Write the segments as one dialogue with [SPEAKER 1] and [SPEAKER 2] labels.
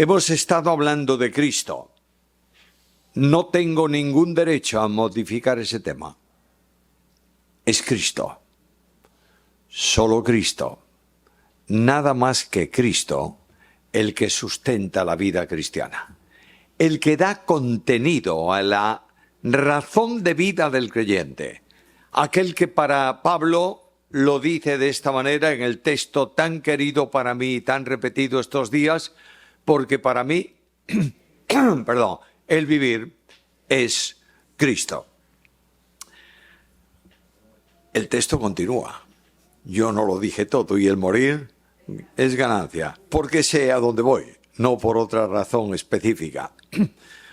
[SPEAKER 1] Hemos estado hablando de Cristo. No tengo ningún derecho a modificar ese tema. Es Cristo. Solo Cristo. Nada más que Cristo, el que sustenta la vida cristiana. El que da contenido a la razón de vida del creyente. Aquel que para Pablo lo dice de esta manera en el texto tan querido para mí y tan repetido estos días, porque para mí, el vivir es Cristo. El texto continúa. Yo no lo dije todo y el morir es ganancia, porque sé a dónde voy, no por otra razón específica.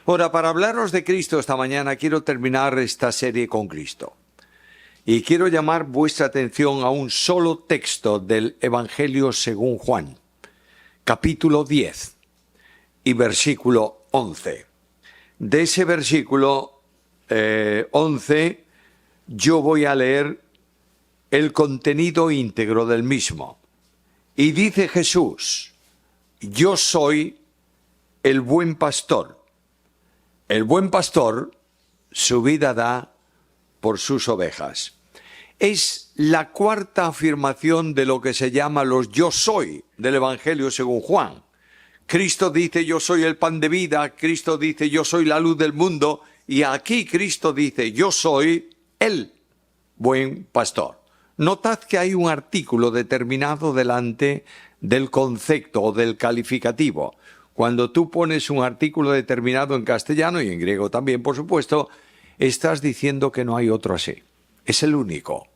[SPEAKER 1] Ahora, para hablaros de Cristo esta mañana, quiero terminar esta serie con Cristo. Y quiero llamar vuestra atención a un solo texto del Evangelio según Juan, capítulo 10 y versículo 11. De ese versículo 11 yo voy a leer el contenido íntegro del mismo. Y dice Jesús: yo soy el buen pastor. El buen pastor su vida da por sus ovejas. Es la cuarta afirmación de lo que se llama los yo soy del Evangelio según Juan. Cristo dice yo soy el pan de vida, Cristo dice yo soy la luz del mundo, y aquí Cristo dice yo soy el buen pastor. Notad que hay un artículo determinado delante del concepto o del calificativo. Cuando tú pones un artículo determinado en castellano y en griego también, por supuesto, estás diciendo que no hay otro así. Es el único.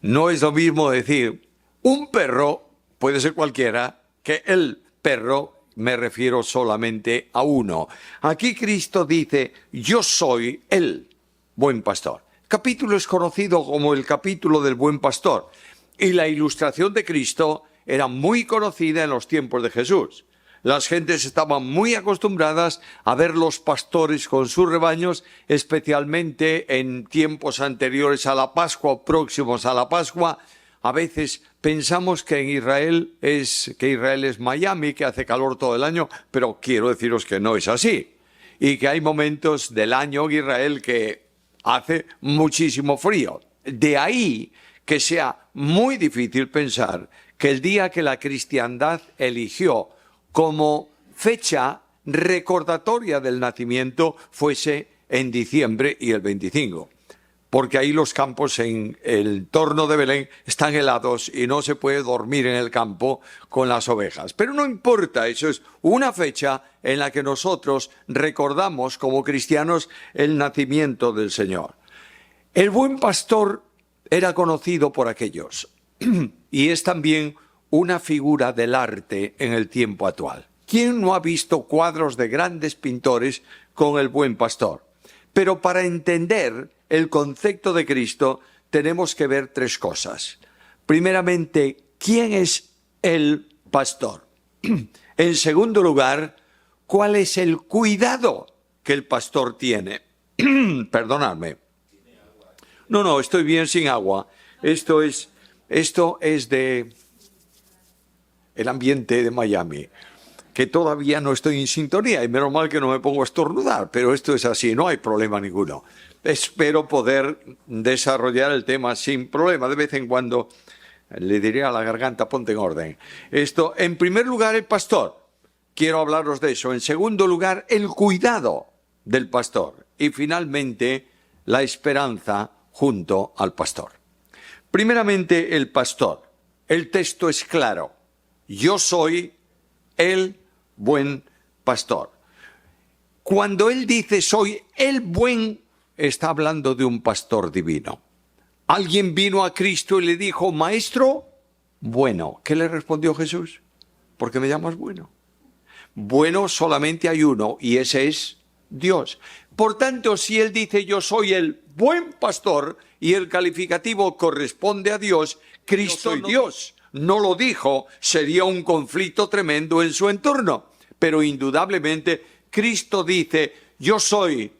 [SPEAKER 1] No es lo mismo decir un perro, puede ser cualquiera, que el perro, me refiero solamente a uno. Aquí Cristo dice, yo soy el buen pastor. El capítulo es conocido como el capítulo del buen pastor. Y la ilustración de Cristo era muy conocida en los tiempos de Jesús. Las gentes estaban muy acostumbradas a ver los pastores con sus rebaños, especialmente en tiempos anteriores a la Pascua o próximos a la Pascua. A veces pensamos que Israel es Miami, que hace calor todo el año, pero quiero deciros que no es así. Y que hay momentos del año en Israel que hace muchísimo frío. De ahí que sea muy difícil pensar que el día que la cristiandad eligió como fecha recordatoria del nacimiento fuese en diciembre y el 25. Porque ahí los campos en el entorno de Belén están helados y no se puede dormir en el campo con las ovejas. Pero no importa, eso es una fecha en la que nosotros recordamos como cristianos el nacimiento del Señor. El buen pastor era conocido por aquellos y es también una figura del arte en el tiempo actual. ¿Quién no ha visto cuadros de grandes pintores con el buen pastor? Pero para entender el concepto de Cristo tenemos que ver tres cosas. Primeramente, ¿quién es el pastor? En segundo lugar, ¿cuál es el cuidado que el pastor tiene? Perdonadme. No, estoy bien sin agua. Esto es de el ambiente de Miami, que todavía no estoy en sintonía y menos mal que no me pongo a estornudar, pero esto es así, no hay problema ninguno. Espero poder desarrollar el tema sin problema. De vez en cuando le diré a la garganta, ponte en orden. Esto, en primer lugar, el pastor. Quiero hablaros de eso. En segundo lugar, el cuidado del pastor. Y finalmente, la esperanza junto al pastor. Primeramente, el pastor. El texto es claro. Yo soy el buen pastor. Cuando él dice soy el buen, está hablando de un pastor divino. Alguien vino a Cristo y le dijo, maestro, bueno. ¿Qué le respondió Jesús? ¿Por qué me llamas bueno? Bueno solamente hay uno y ese es Dios. Por tanto, si él dice yo soy el buen pastor y el calificativo corresponde a Dios, Cristo y Dios no lo dijo, sería un conflicto tremendo en su entorno. Pero indudablemente Cristo dice, yo soy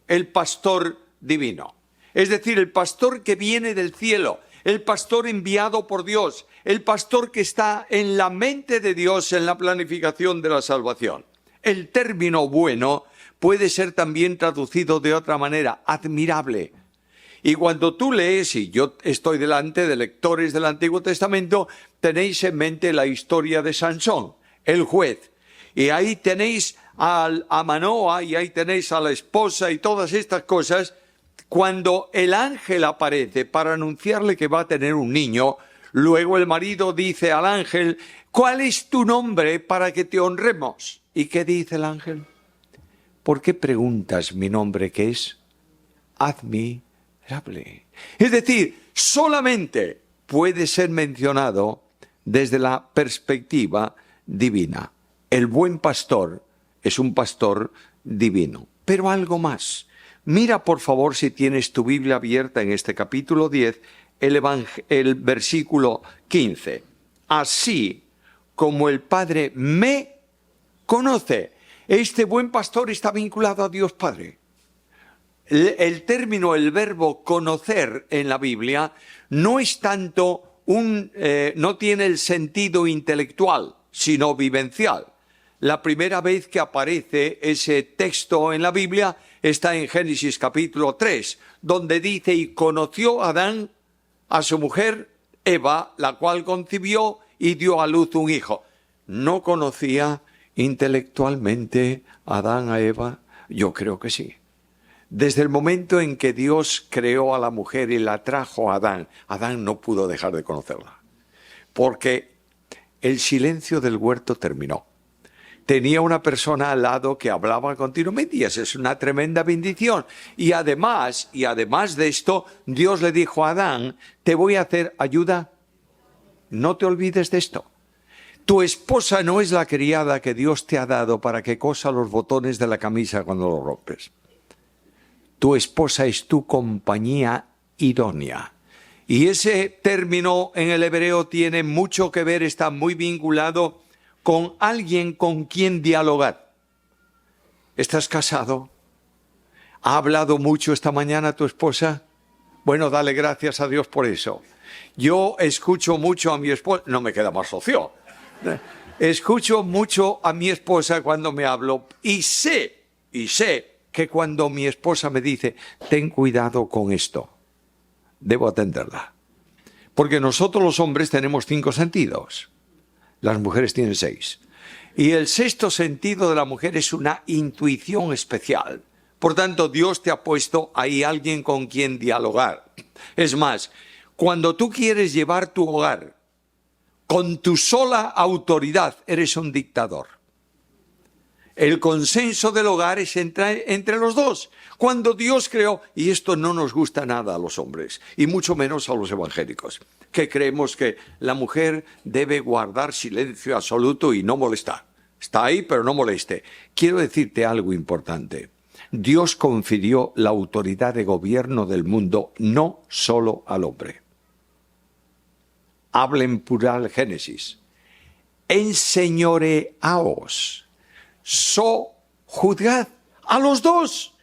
[SPEAKER 1] el pastor divino. Es decir, el pastor que viene del cielo, el pastor enviado por Dios, el pastor que está en la mente de Dios en la planificación de la salvación. el término bueno puede ser también traducido de otra manera, admirable. Y cuando tú lees, y yo estoy delante de lectores del Antiguo Testamento, tenéis en mente la historia de Sansón, el juez. Y ahí tenéis a Manoa, y ahí tenéis a la esposa y todas estas cosas. Cuando el ángel aparece para anunciarle que va a tener un niño, luego el marido dice al ángel, ¿cuál es tu nombre para que te honremos? ¿Y qué dice el ángel? ¿Por qué preguntas mi nombre qué es? Admirable. Es decir, solamente puede ser mencionado desde la perspectiva divina. El buen pastor es un pastor divino. Pero algo más. Mira, por favor, si tienes tu Biblia abierta en este capítulo 10, el versículo 15. Así como el Padre me conoce. Este buen pastor está vinculado a Dios Padre. El término, el verbo conocer en la Biblia no es tanto no tiene el sentido intelectual, sino vivencial. La primera vez que aparece ese texto en la Biblia está en Génesis capítulo 3, donde dice, y conoció Adán a su mujer Eva, la cual concibió y dio a luz un hijo. ¿No conocía intelectualmente Adán a Eva? Yo creo que sí. Desde el momento en que Dios creó a la mujer y la trajo a Adán, Adán no pudo dejar de conocerla. Porque el silencio del huerto terminó. Tenía una persona al lado que hablaba continuamente y eso es una tremenda bendición. Y además de esto, Dios le dijo a Adán, te voy a hacer ayuda. No te olvides de esto. Tu esposa no es la criada que Dios te ha dado para que cosa los botones de la camisa cuando lo rompes. Tu esposa es tu compañía idónea. Y ese término en el hebreo tiene mucho que ver, está muy vinculado con alguien con quien dialogar. ¿Estás casado? ¿Ha hablado mucho esta mañana tu esposa? Bueno, dale gracias a Dios por eso. Yo escucho mucho a mi esposa, no me queda más opción. Escucho mucho a mi esposa cuando me hablo y sé que cuando mi esposa me dice, ten cuidado con esto, debo atenderla. Porque nosotros los hombres tenemos 5 sentidos. Las mujeres tienen 6. Y el sexto sentido de la mujer es una intuición especial. Por tanto, Dios te ha puesto ahí alguien con quien dialogar. Es más, cuando tú quieres llevar tu hogar con tu sola autoridad, eres un dictador. El consenso del hogar es entre los dos. Cuando Dios creó, y esto no nos gusta nada a los hombres, y mucho menos a los evangélicos, que creemos que la mujer debe guardar silencio absoluto y no molestar. Está ahí, pero no moleste. Quiero decirte algo importante. Dios confirió la autoridad de gobierno del mundo no solo al hombre. Habla en plural Génesis. Enseñoreaos. Juzgad a los dos,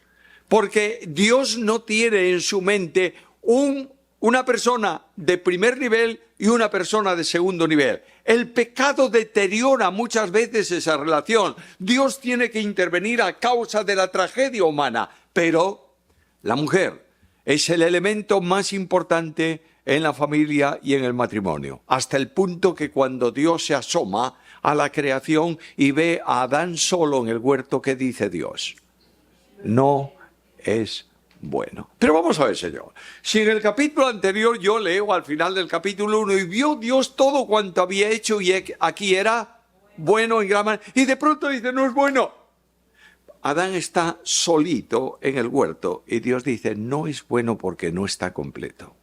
[SPEAKER 1] porque Dios no tiene en su mente una persona de primer nivel y una persona de segundo nivel. El pecado deteriora muchas veces esa relación. Dios tiene que intervenir a causa de la tragedia humana, pero la mujer es el elemento más importante en la familia y en el matrimonio, hasta el punto que cuando Dios se asoma a la creación y ve a Adán solo en el huerto, ¿qué dice Dios? No es bueno. Pero vamos a ver, Señor. Si en el capítulo anterior yo leo al final del capítulo 1 y vio Dios todo cuanto había hecho y aquí era bueno en gran manera, y de pronto dice, no es bueno. Adán está solito en el huerto y Dios dice, no es bueno porque no está completo.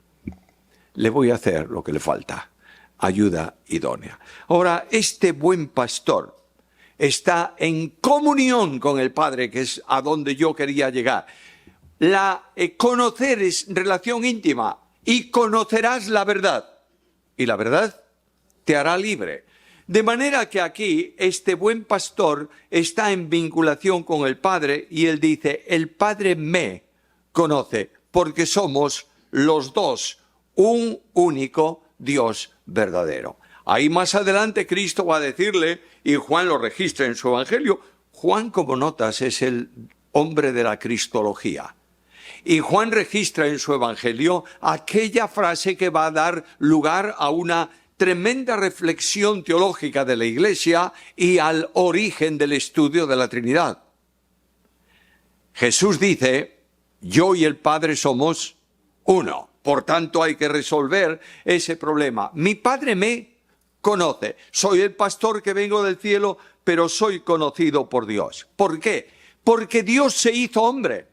[SPEAKER 1] Le voy a hacer lo que le falta. Ayuda idónea. Ahora, este buen pastor está en comunión con el Padre, que es a donde yo quería llegar. Conocer es relación íntima y conocerás la verdad. Y la verdad te hará libre. De manera que aquí este buen pastor está en vinculación con el Padre y él dice, el Padre me conoce porque somos los dos un único Dios verdadero. Ahí más adelante Cristo va a decirle, y Juan lo registra en su Evangelio, Juan, como notas, es el hombre de la cristología. Y Juan registra en su evangelio aquella frase que va a dar lugar a una tremenda reflexión teológica de la Iglesia y al origen del estudio de la Trinidad. Jesús dice: yo y el Padre somos uno. Por tanto, hay que resolver ese problema. Mi Padre me conoce. Soy el pastor que vengo del cielo, pero soy conocido por Dios. ¿Por qué? Porque Dios se hizo hombre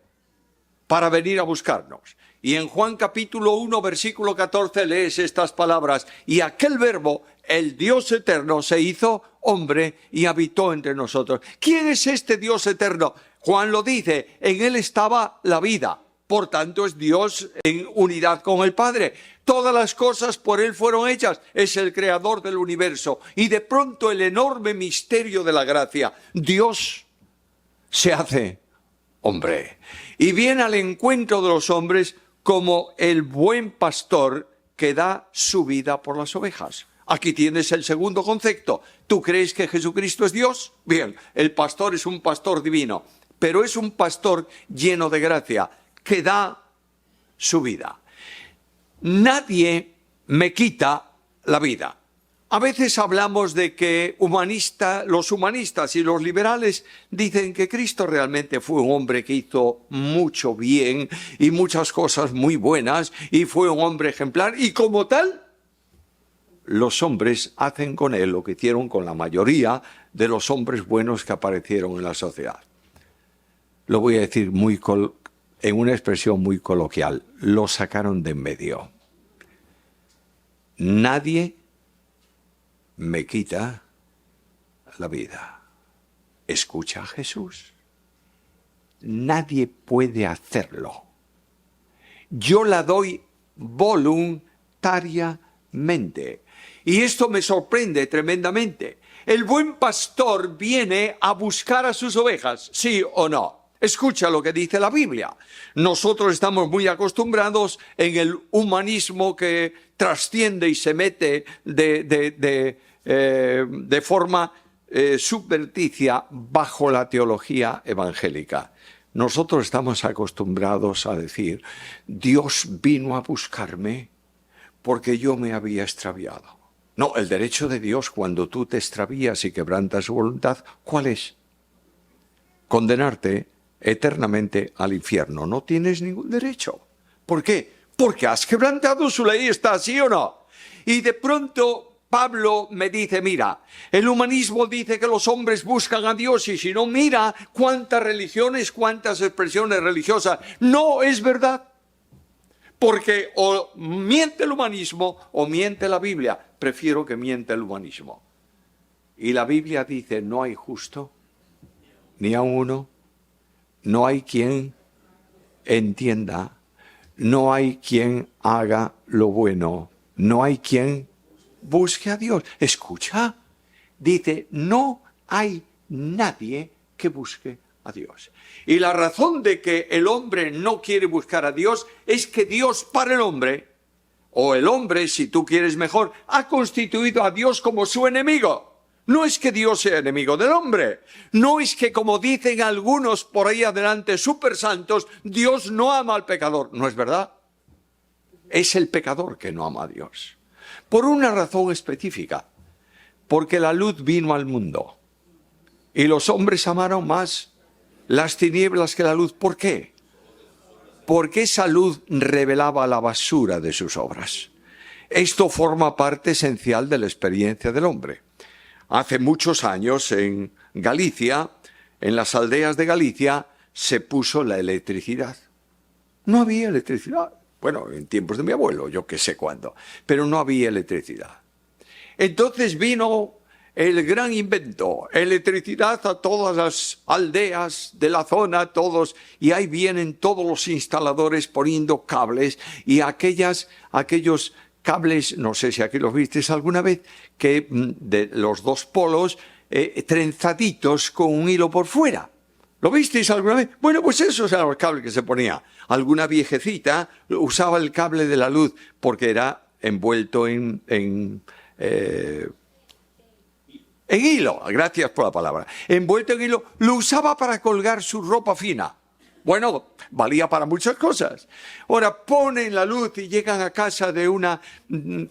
[SPEAKER 1] para venir a buscarnos. Y en Juan capítulo 1, versículo 14, lees estas palabras: y aquel verbo, el Dios eterno, se hizo hombre y habitó entre nosotros. ¿Quién es este Dios eterno? Juan lo dice: en él estaba la vida. Por tanto, es Dios en unidad con el Padre. Todas las cosas por él fueron hechas. Es el creador del universo. Y de pronto el enorme misterio de la gracia. Dios se hace hombre y viene al encuentro de los hombres como el buen pastor que da su vida por las ovejas. Aquí tienes el segundo concepto. ¿Tú crees que Jesucristo es Dios? Bien, el pastor es un pastor divino, pero es un pastor lleno de gracia que da su vida. Nadie me quita la vida. A veces hablamos de que los humanistas y los liberales dicen que Cristo realmente fue un hombre que hizo mucho bien y muchas cosas muy buenas y fue un hombre ejemplar, y como tal, los hombres hacen con él lo que hicieron con la mayoría de los hombres buenos que aparecieron en la sociedad. Lo voy a decir en una expresión muy coloquial: lo sacaron de en medio. Nadie me quita la vida. Escucha a Jesús. Nadie puede hacerlo. Yo la doy voluntariamente. Y esto me sorprende tremendamente. El buen pastor viene a buscar a sus ovejas, ¿sí o no? Escucha lo que dice la Biblia. Nosotros estamos muy acostumbrados en el humanismo que trasciende y se mete de forma subverticia bajo la teología evangélica. Nosotros estamos acostumbrados a decir: Dios vino a buscarme porque yo me había extraviado. No, el derecho de Dios cuando tú te extravías y quebrantas su voluntad, ¿cuál es? Condenarte eternamente al infierno. No tienes ningún derecho. ¿Por qué? Porque has quebrantado su ley. ¿Está así o no? Y de pronto Pablo me dice: mira, el humanismo dice que los hombres buscan a Dios, y si no, mira cuántas religiones, cuántas expresiones religiosas. No es verdad. Porque o miente el humanismo o miente la Biblia. Prefiero que miente el humanismo. Y la Biblia dice: no hay justo, ni a uno. No hay quien entienda, no hay quien haga lo bueno, no hay quien busque a Dios. Escucha, dice: no hay nadie que busque a Dios. Y la razón de que el hombre no quiere buscar a Dios es que Dios para el hombre, o el hombre, si tú quieres mejor, ha constituido a Dios como su enemigo. No es que Dios sea enemigo del hombre. No es que, como dicen algunos por ahí adelante, súper santos, Dios no ama al pecador. No es verdad. Es el pecador que no ama a Dios. Por una razón específica. Porque la luz vino al mundo. Y los hombres amaron más las tinieblas que la luz. ¿Por qué? Porque esa luz revelaba la basura de sus obras. Esto forma parte esencial de la experiencia del hombre. Hace muchos años en Galicia, en las aldeas de Galicia, se puso la electricidad. No había electricidad. Bueno, en tiempos de mi abuelo, yo qué sé cuándo, pero no había electricidad. Entonces vino el gran invento, electricidad a todas las aldeas de la zona, todos, y ahí vienen todos los instaladores poniendo cables, y aquellos cables, no sé si aquí los visteis alguna vez, que de los dos polos trenzaditos con un hilo por fuera. ¿Lo visteis alguna vez? Bueno, pues esos eran los cables que se ponía. Alguna viejecita usaba el cable de la luz porque era envuelto en En hilo, gracias por la palabra, envuelto en hilo, lo usaba para colgar su ropa fina. Bueno, valía para muchas cosas. Ahora ponen la luz y llegan a casa de un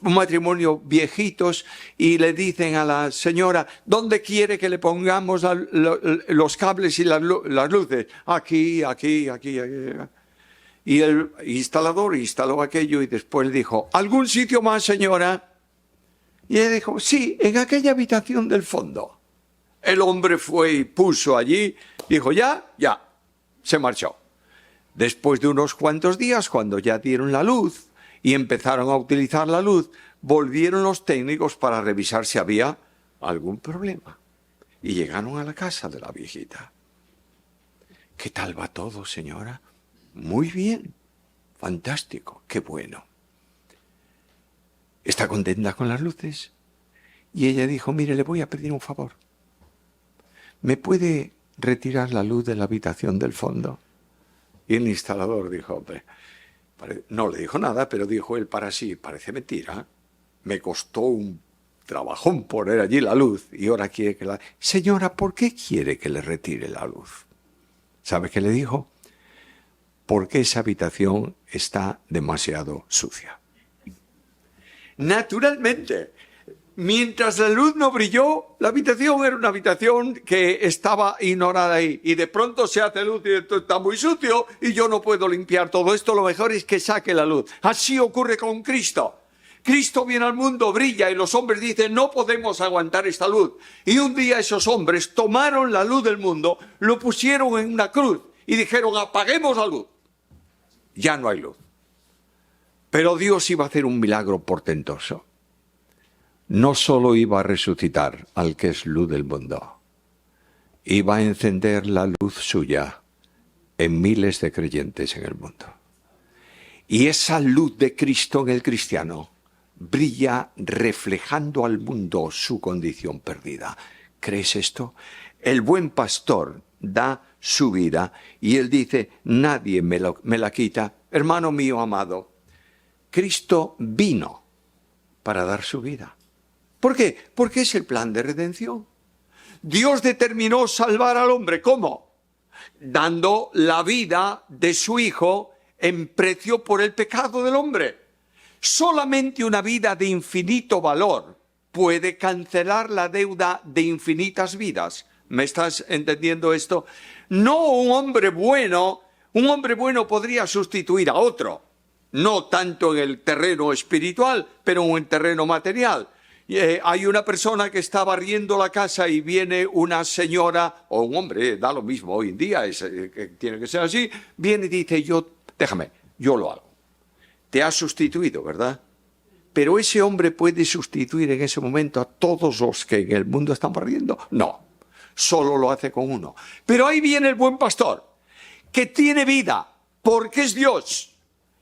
[SPEAKER 1] matrimonio viejitos y le dicen a la señora, ¿dónde quiere que le pongamos los cables y las luces? Aquí, aquí, aquí, aquí. Y el instalador instaló aquello y después dijo, ¿algún sitio más, señora? Y ella dijo, sí, en aquella habitación del fondo. El hombre fue y puso allí, dijo, ya, se marchó. Después de unos cuantos días, cuando ya dieron la luz y empezaron a utilizar la luz, volvieron los técnicos para revisar si había algún problema. Y llegaron a la casa de la viejita. ¿Qué tal va todo, señora? Muy bien, fantástico, qué bueno. ¿Está contenta con las luces? Y ella dijo, mire, le voy a pedir un favor. ¿Me puede retirar la luz de la habitación del fondo? Y el instalador dijo, hombre, no le dijo nada, pero dijo él para sí, parece mentira. Me costó un trabajón poner allí la luz y ahora quiere que la... Señora, ¿por qué quiere que le retire la luz? ¿Sabe qué le dijo? Porque esa habitación está demasiado sucia. Naturalmente, mientras la luz no brilló, la habitación era una habitación que estaba ignorada ahí. Y de pronto se hace luz y esto está muy sucio y yo no puedo limpiar todo esto. Lo mejor es que saque la luz. Así ocurre con Cristo. Cristo viene al mundo, brilla y los hombres dicen, no podemos aguantar esta luz. Y un día esos hombres tomaron la luz del mundo, lo pusieron en una cruz y dijeron, apaguemos la luz. Ya no hay luz. Pero Dios iba a hacer un milagro portentoso. No solo iba a resucitar al que es luz del mundo, iba a encender la luz suya en miles de creyentes en el mundo. Y esa luz de Cristo en el cristiano brilla reflejando al mundo su condición perdida. ¿Crees esto? El buen pastor da su vida y él dice, nadie me la quita. Hermano mío amado, Cristo vino para dar su vida. ¿Por qué? Porque es el plan de redención. Dios determinó salvar al hombre. ¿Cómo? Dando la vida de su Hijo en precio por el pecado del hombre. Solamente una vida de infinito valor puede cancelar la deuda de infinitas vidas. ¿Me estás entendiendo esto? No un hombre bueno podría sustituir a otro. No tanto en el terreno espiritual, pero en el terreno material. Hay una persona que está barriendo la casa y viene una señora, o un hombre, da lo mismo hoy en día, tiene que ser así, viene y dice, déjame, yo lo hago. Te ha sustituido, ¿verdad? Pero ese hombre puede sustituir en ese momento a todos los que en el mundo están barriendo. No, solo lo hace con uno. Pero ahí viene el buen pastor, que tiene vida, porque es Dios.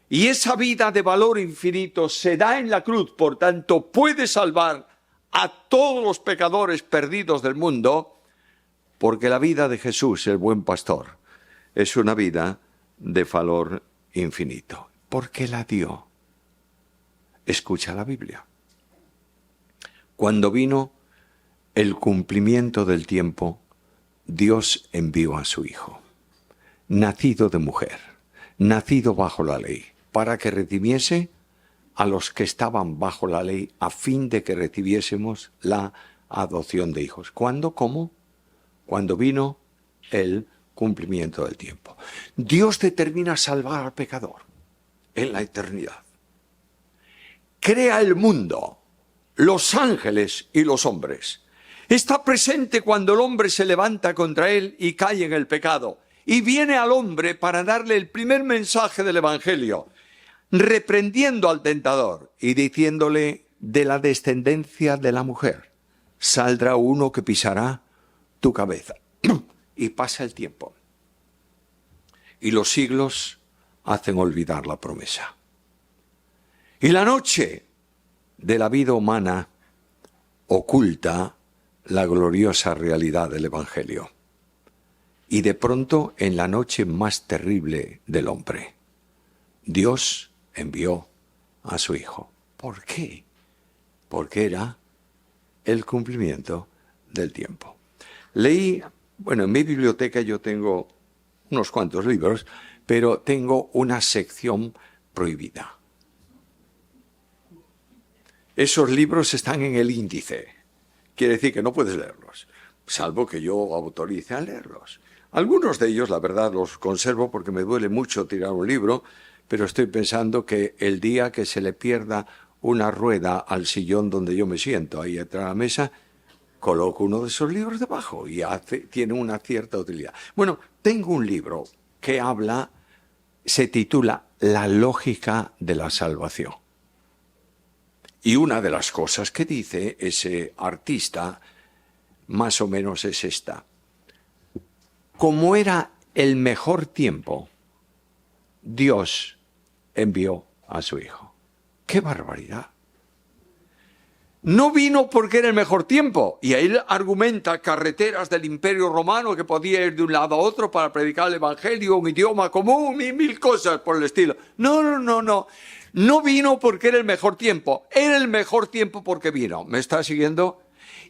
[SPEAKER 1] Y esa vida de valor infinito se da en la cruz, por tanto puede salvar a todos los pecadores perdidos del mundo, porque la vida de Jesús, el buen pastor, es una vida de valor infinito. ¿Por qué la dio? Escucha la Biblia. Cuando vino el cumplimiento del tiempo, Dios envió a su Hijo, nacido de mujer, nacido bajo la ley, para que redimiese a los que estaban bajo la ley, a fin de que recibiésemos la adopción de hijos. ¿Cuándo? ¿Cómo? Cuando vino el cumplimiento del tiempo. Dios determina salvar al pecador en la eternidad. Crea el mundo, los ángeles y los hombres. Está presente cuando el hombre se levanta contra él y cae en el pecado. Y viene al hombre para darle el primer mensaje del Evangelio, reprendiendo al tentador y diciéndole, de la descendencia de la mujer saldrá uno que pisará tu cabeza. Y pasa el tiempo. Y los siglos hacen olvidar la promesa. Y la noche de la vida humana oculta la gloriosa realidad del Evangelio. Y de pronto, en la noche más terrible del hombre, Dios envió a su Hijo. ¿Por qué? Porque era el cumplimiento del tiempo. Leí, bueno, en mi biblioteca yo tengo unos cuantos libros, pero tengo una sección prohibida. Esos libros están en el índice. Quiere decir que no puedes leerlos, salvo que yo autorice a leerlos. Algunos de ellos, la verdad, los conservo porque me duele mucho tirar un libro, pero estoy pensando que el día que se le pierda una rueda al sillón donde yo me siento, ahí detrás de la mesa, coloco uno de esos libros debajo y tiene una cierta utilidad. Bueno, tengo un libro que se titula La lógica de la salvación. Y una de las cosas que dice ese artista, más o menos es esta. Como era el mejor tiempo, Dios envió a su Hijo. ¡Qué barbaridad! No vino porque era el mejor tiempo. Y ahí argumenta carreteras del Imperio Romano que podía ir de un lado a otro para predicar el Evangelio, un idioma común y mil cosas por el estilo. No. No vino porque era el mejor tiempo. Era el mejor tiempo porque vino. ¿Me está siguiendo?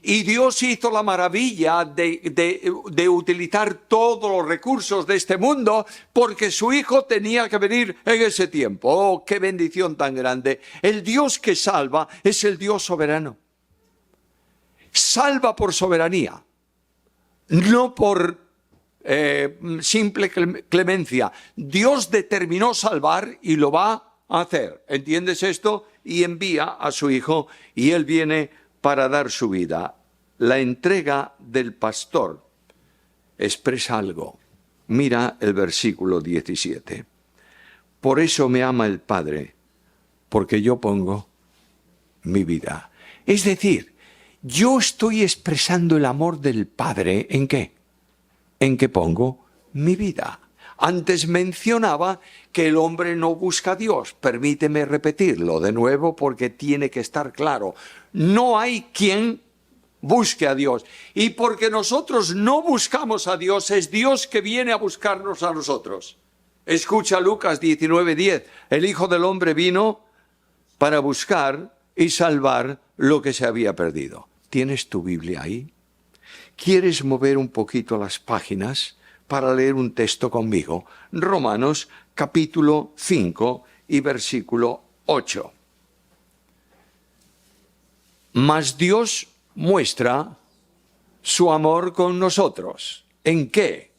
[SPEAKER 1] Y Dios hizo la maravilla de utilizar todos los recursos de este mundo porque su Hijo tenía que venir en ese tiempo. ¡Oh, qué bendición tan grande! El Dios que salva es el Dios soberano. Salva por soberanía, no por simple clemencia. Dios determinó salvar y lo va a hacer. ¿Entiendes esto? Y envía a su Hijo y Él viene para dar su vida. La entrega del pastor expresa algo. Mira el versículo 17. Por eso me ama el Padre, porque yo pongo mi vida. Es decir, yo estoy expresando el amor del Padre, ¿en qué? En que pongo mi vida. Antes mencionaba que el hombre no busca a Dios. Permíteme repetirlo de nuevo porque tiene que estar claro. No hay quien busque a Dios. Y porque nosotros no buscamos a Dios, es Dios que viene a buscarnos a nosotros. Escucha Lucas 19:10. El Hijo del Hombre vino para buscar y salvar lo que se había perdido. ¿Tienes tu Biblia ahí? ¿Quieres mover un poquito las páginas para leer un texto conmigo? Romanos capítulo 5 y versículo 8. Mas Dios muestra su amor con nosotros. ¿En qué?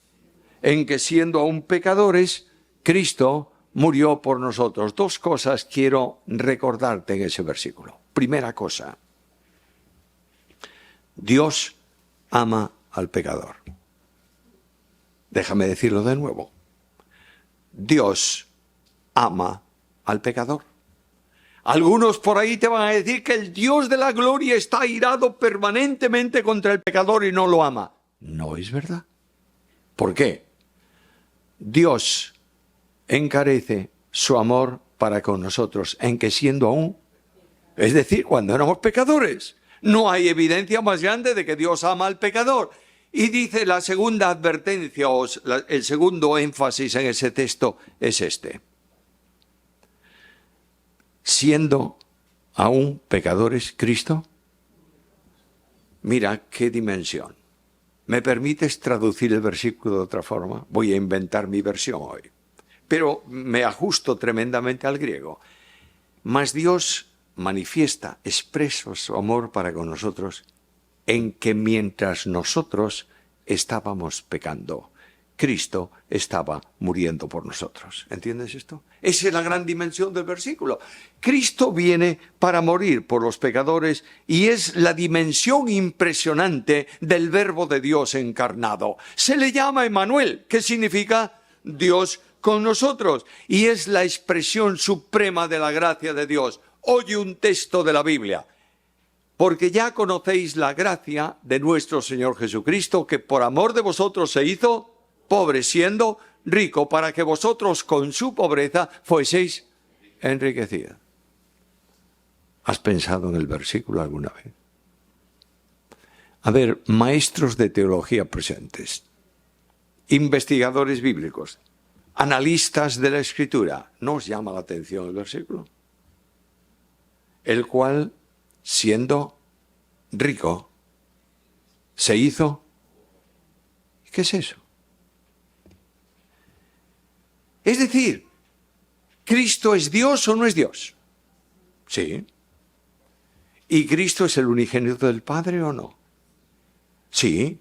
[SPEAKER 1] En que siendo aún pecadores, Cristo murió por nosotros. Dos cosas quiero recordarte en ese versículo. Primera cosa, Dios ama al pecador. Déjame decirlo de nuevo. Dios ama al pecador. Algunos por ahí te van a decir que el Dios de la gloria está airado permanentemente contra el pecador y no lo ama. No es verdad. ¿Por qué? Dios encarece su amor para con nosotros, en que siendo aún, es decir, cuando éramos pecadores, no hay evidencia más grande de que Dios ama al pecador. Y dice la segunda advertencia, o el segundo énfasis en ese texto es este. Siendo aún pecadores, Cristo, mira qué dimensión. ¿Me permites traducir el versículo de otra forma? Voy a inventar mi versión hoy, pero me ajusto tremendamente al griego. Mas Dios manifiesta, expresa su amor para con nosotros, en que mientras nosotros estábamos pecando, Cristo estaba muriendo por nosotros. ¿Entiendes esto? Esa es la gran dimensión del versículo. Cristo viene para morir por los pecadores y es la dimensión impresionante del Verbo de Dios encarnado. Se le llama Emmanuel, que significa Dios con nosotros, y es la expresión suprema de la gracia de Dios. Oye un texto de la Biblia. Porque ya conocéis la gracia de nuestro Señor Jesucristo, que por amor de vosotros se hizo pobre, siendo rico, para que vosotros con su pobreza fueseis enriquecidos. ¿Has pensado en el versículo alguna vez? A ver, maestros de teología presentes, investigadores bíblicos, analistas de la Escritura, ¿no os llama la atención el versículo? El cual, siendo rico, se hizo. ¿Qué es eso? Es decir, ¿Cristo es Dios o no es Dios? Sí. ¿Y Cristo es el unigénito del Padre o no? Sí.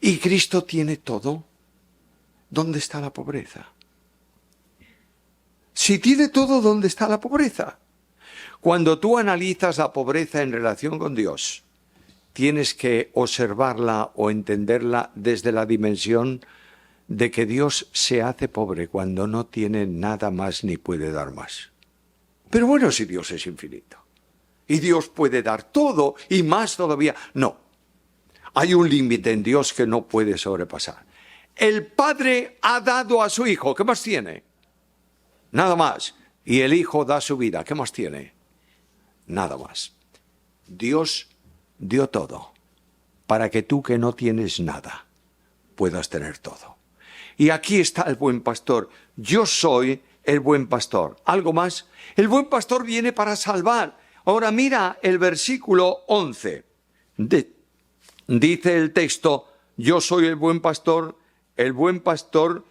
[SPEAKER 1] ¿Y Cristo tiene todo? ¿Dónde está la pobreza? Si tiene todo, ¿dónde está la pobreza? Cuando tú analizas la pobreza en relación con Dios, tienes que observarla o entenderla desde la dimensión de que Dios se hace pobre cuando no tiene nada más ni puede dar más. Pero bueno, si Dios es infinito, y Dios puede dar todo y más todavía, no. Hay un límite en Dios que no puede sobrepasar. El Padre ha dado a su Hijo, ¿qué más tiene? Nada más. Y el Hijo da su vida, ¿qué más tiene? Nada más. Dios dio todo para que tú que no tienes nada puedas tener todo. Y aquí está el buen pastor. Yo soy el buen pastor. ¿Algo más? El buen pastor viene para salvar. Ahora mira el versículo 11. Dice el texto, yo soy el buen pastor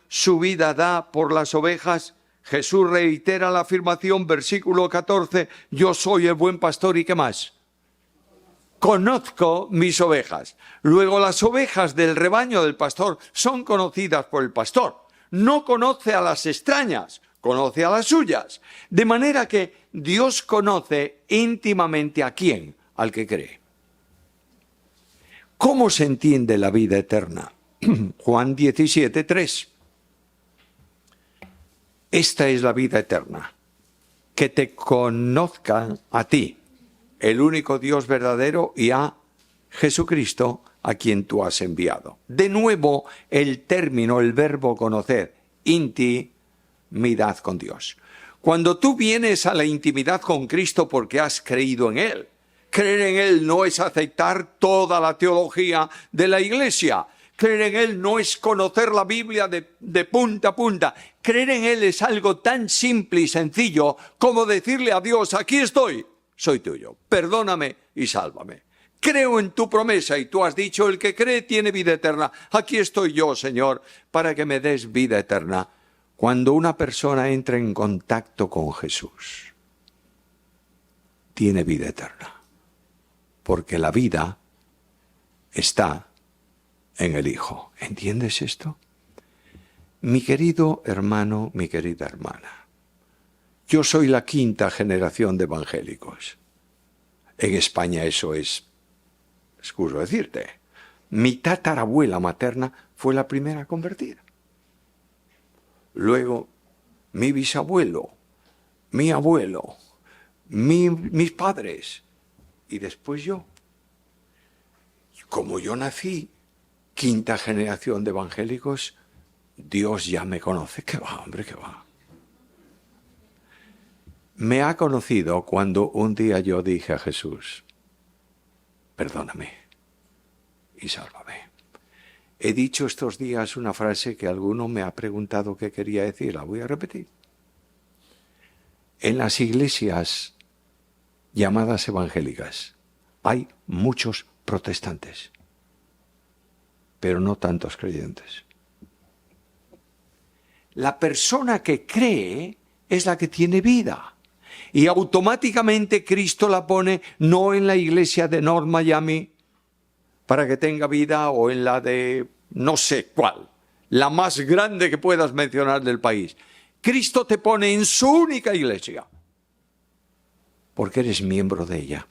[SPEAKER 1] su vida da por las ovejas. Jesús reitera la afirmación, versículo 14, yo soy el buen pastor, ¿y qué más? Conozco mis ovejas. Luego las ovejas del rebaño del pastor son conocidas por el pastor. No conoce a las extrañas, conoce a las suyas. De manera que Dios conoce íntimamente ¿a quién? Al que cree. ¿Cómo se entiende la vida eterna? Juan 17, 3. Esta es la vida eterna, que te conozcan a ti, el único Dios verdadero, y a Jesucristo, a quien tú has enviado. De nuevo, el término, el verbo conocer, intimidad con Dios. Cuando tú vienes a la intimidad con Cristo porque has creído en Él, creer en Él no es aceptar toda la teología de la Iglesia. Creer en Él no es conocer la Biblia de punta a punta. Creer en Él es algo tan simple y sencillo como decirle a Dios, aquí estoy, soy tuyo, perdóname y sálvame. Creo en tu promesa y tú has dicho, el que cree tiene vida eterna. Aquí estoy yo, Señor, para que me des vida eterna. Cuando una persona entra en contacto con Jesús, tiene vida eterna. Porque la vida está en el Hijo. ¿Entiendes esto? Mi querido hermano, mi querida hermana, yo soy la quinta generación de evangélicos. En España eso es excuso decirte. Mi tatarabuela materna fue la primera convertida. Luego, mi bisabuelo, mi abuelo, mis padres, y después yo. Como yo nací quinta generación de evangélicos, Dios ya me conoce. ¿Qué va, hombre, qué va? Me ha conocido cuando un día yo dije a Jesús, perdóname y sálvame. He dicho estos días una frase que alguno me ha preguntado qué quería decir, la voy a repetir. En las iglesias llamadas evangélicas hay muchos protestantes, pero no tantos creyentes. La persona que cree es la que tiene vida. Y automáticamente Cristo la pone no en la iglesia de North Miami para que tenga vida o en la de no sé cuál, la más grande que puedas mencionar del país. Cristo te pone en su única iglesia porque eres miembro de ella.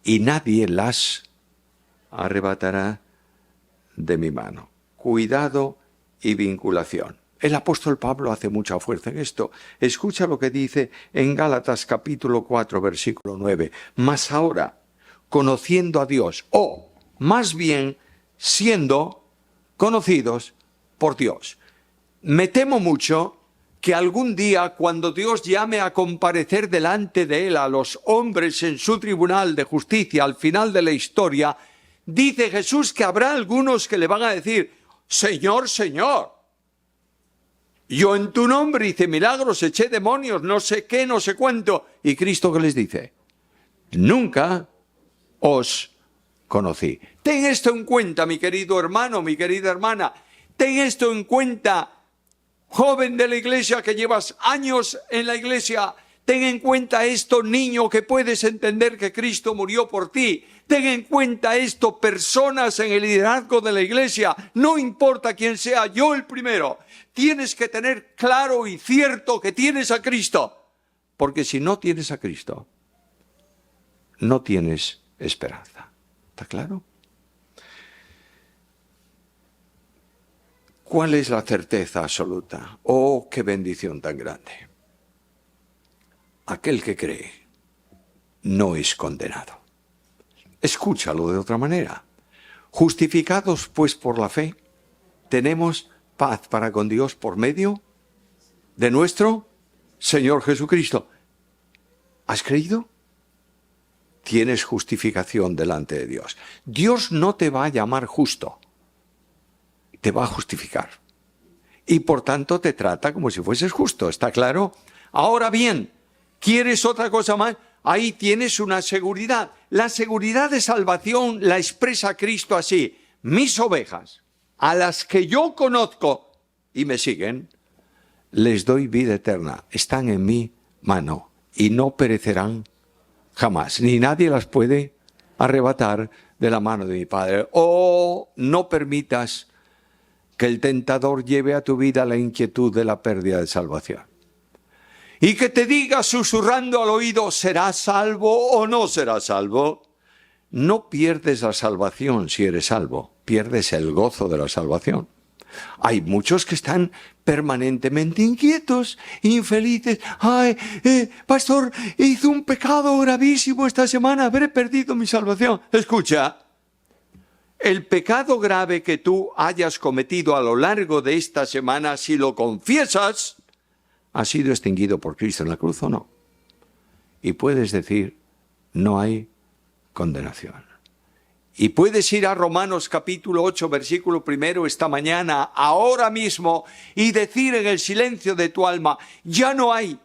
[SPEAKER 1] Y nadie las arrebatará de mi mano. Cuidado y vinculación. El apóstol Pablo hace mucha fuerza en esto. Escucha lo que dice en Gálatas capítulo 4, versículo 9. Mas ahora, conociendo a Dios, o más bien siendo conocidos por Dios. Me temo mucho que algún día, cuando Dios llame a comparecer delante de Él a los hombres en su tribunal de justicia al final de la historia, dice Jesús que habrá algunos que le van a decir, Señor, Señor, yo en tu nombre hice milagros, eché demonios, no sé qué, no sé cuánto. ¿Y Cristo qué les dice? Nunca os conocí. Ten esto en cuenta, mi querido hermano, mi querida hermana. Ten esto en cuenta, joven de la iglesia que llevas años en la iglesia. Ten en cuenta esto, niño, que puedes entender que Cristo murió por ti. Ten en cuenta esto, personas en el liderazgo de la iglesia. No importa quién sea, yo el primero. Tienes que tener claro y cierto que tienes a Cristo. Porque si no tienes a Cristo, no tienes esperanza. ¿Está claro? ¿Cuál es la certeza absoluta? ¡Oh, qué bendición tan grande! Aquel que cree no es condenado. Escúchalo de otra manera. Justificados pues por la fe, tenemos paz para con Dios por medio de nuestro Señor Jesucristo. ¿Has creído? Tienes justificación delante de Dios. Dios no te va a llamar justo, te va a justificar. Y por tanto te trata como si fueses justo, ¿está claro? Ahora bien, ¿quieres otra cosa más? Ahí tienes una seguridad. La seguridad de salvación la expresa Cristo así: mis ovejas, a las que yo conozco y me siguen, les doy vida eterna. Están en mi mano y no perecerán jamás. Ni nadie las puede arrebatar de la mano de mi Padre. Oh, no permitas que el tentador lleve a tu vida la inquietud de la pérdida de salvación. Y que te diga susurrando al oído, ¿serás salvo o no serás salvo? No pierdes la salvación si eres salvo, pierdes el gozo de la salvación. Hay muchos que están permanentemente inquietos, infelices. Ay, pastor, hice un pecado gravísimo esta semana, habré perdido mi salvación. Escucha, el pecado grave que tú hayas cometido a lo largo de esta semana, si lo confiesas, ha sido extinguido por Cristo en la cruz o no. Y puedes decir, no hay condenación. Y puedes ir a Romanos capítulo 8, versículo 1 esta mañana, ahora mismo, y decir en el silencio de tu alma, ya no hay